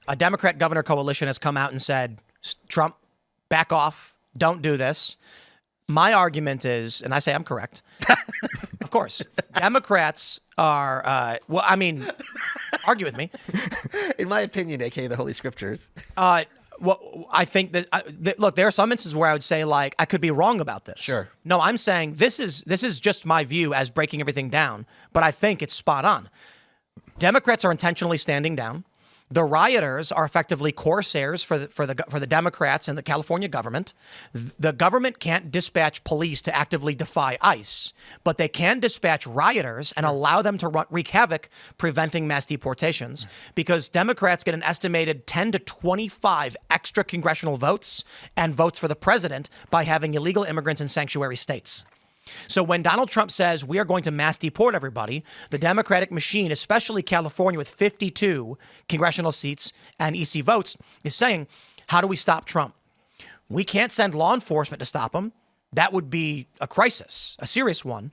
a Democrat governor coalition has come out and said, Trump, back off, don't do this. My argument is, and I say I'm correct, of course, Democrats are, argue with me. In my opinion, aka the Holy Scriptures. Well, I think that, look, there are some instances where I would say, like, I could be wrong about this. Sure. No, I'm saying this is just my view as breaking everything down, but I think it's spot on. Democrats are intentionally standing down. The rioters are effectively corsairs for the Democrats and the California government. The government can't dispatch police to actively defy ICE, but they can dispatch rioters and allow them to wreak havoc, preventing mass deportations, because Democrats get an estimated 10 to 25 extra congressional votes and votes for the president by having illegal immigrants in sanctuary states. So when Donald Trump says we are going to mass deport everybody, the Democratic machine, especially California with 52 congressional seats and EC votes, is saying, how do we stop Trump? We can't send law enforcement to stop him. That would be a crisis, a serious one.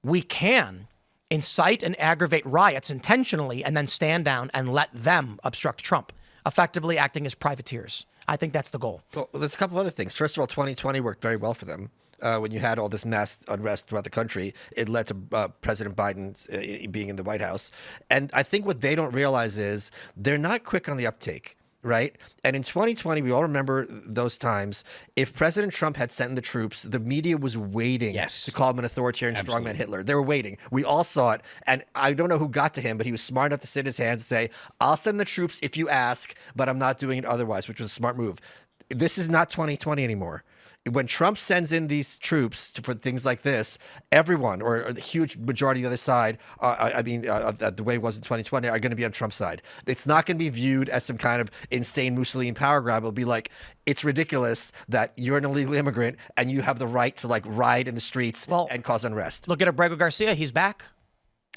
We can incite and aggravate riots intentionally and then stand down and let them obstruct Trump, effectively acting as privateers. I think that's the goal. Well, there's a couple other things. First of all, 2020 worked very well for them. When you had all this mass unrest throughout the country, it led to President Biden being in the White House. And I think what they don't realize is they're not quick on the uptake, right? And in 2020, we all remember those times. If President Trump had sent in the troops, the media was waiting to call him an authoritarian strongman Hitler. They were waiting. We all saw it. And I don't know who got to him, but he was smart enough to sit his hands and say, I'll send the troops if you ask, but I'm not doing it otherwise, which was a smart move. This is not 2020 anymore. When Trump sends in these troops for things like this, everyone, or the huge majority of the other side, the way it was in 2020, are going to be on Trump's side. It's not going to be viewed as some kind of insane Mussolini power grab. It'll be like, it's ridiculous that you're an illegal immigrant and you have the right to, like, ride in the streets and cause unrest. Look at Abrego Garcia. He's back.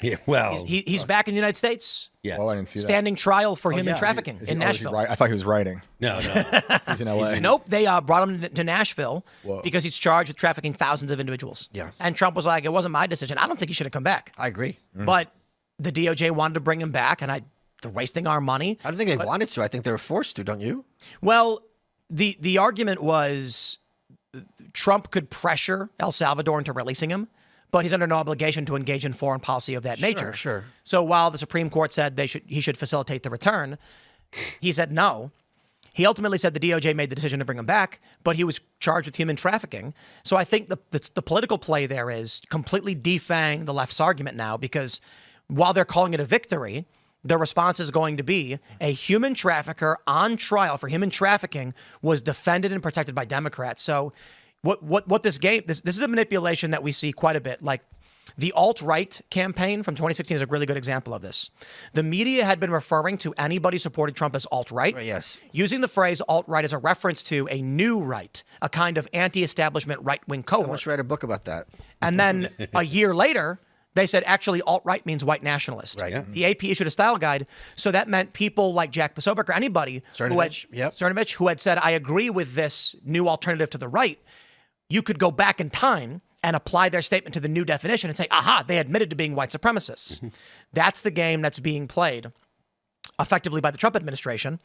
Yeah, well, he's back in the United States. Yeah. Well, I didn't see that. Standing trial for human trafficking in Nashville. I thought he was writing. No. He's in LA. Nope. They brought him to Nashville because he's charged with trafficking thousands of individuals. Yeah. And Trump was like, it wasn't my decision. I don't think he should have come back. I agree. But the DOJ wanted to bring him back, and they're wasting our money. I don't think they wanted to. I think they were forced to, don't you? Well, the argument was Trump could pressure El Salvador into releasing him, but he's under no obligation to engage in foreign policy of that nature. Sure. So while the Supreme Court said he should facilitate the return, he said no. He ultimately said the DOJ made the decision to bring him back, but he was charged with human trafficking. So I think the political play there is completely defang the left's argument now, because while they're calling it a victory, the response is going to be a human trafficker on trial for human trafficking was defended and protected by Democrats. So what this is a manipulation that we see quite a bit. Like the alt-right campaign from 2016 is a really good example of this. The media had been referring to anybody who supported Trump as alt-right, using the phrase alt-right as a reference to a new right, a kind of anti-establishment right-wing cohort. Someone should write a book about that. And then a year later, they said actually alt-right means white nationalist. Right. Yeah. The AP issued a style guide, so that meant people like Jack Posobiec or anybody Cernovich, who had said, I agree with this new alternative to the right. You could go back in time and apply their statement to the new definition and say, aha, they admitted to being white supremacists. That's the game that's being played effectively by the Trump administration.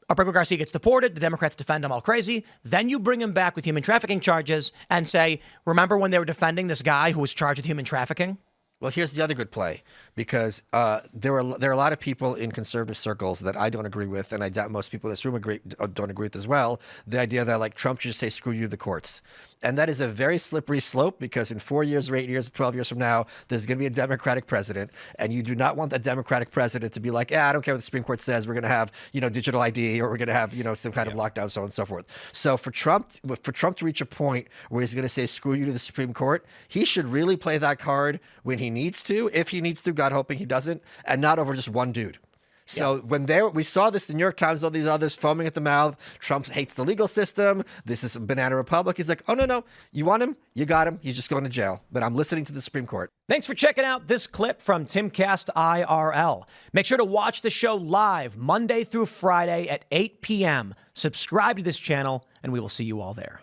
Abrego Garcia gets deported. The Democrats defend him all crazy. Then you bring him back with human trafficking charges and say, remember when they were defending this guy who was charged with human trafficking? Well, here's the other good play, because there are a lot of people in conservative circles that I don't agree with, and I doubt most people in this room don't agree with as well. The idea that, like, Trump should just say, screw you, the courts. And that is a very slippery slope, because in 4 years or 8 years or 12 years from now, there's going to be a Democratic president, and you do not want that Democratic president to be like, I don't care what the Supreme Court says. We're going to have, digital ID, or we're going to have, some kind of lockdown, so on and so forth. So for Trump to reach a point where he's going to say, screw you to the Supreme Court, he should really play that card when he needs to, if he needs to, God hoping he doesn't, and not over just one dude. So when we saw this, the New York Times, all these others foaming at the mouth, Trump hates the legal system, this is a banana republic. He's like, oh, no, you want him? You got him. He's just going to jail. But I'm listening to the Supreme Court. Thanks for checking out this clip from Timcast IRL. Make sure to watch the show live Monday through Friday at 8 p.m. Subscribe to this channel, and we will see you all there.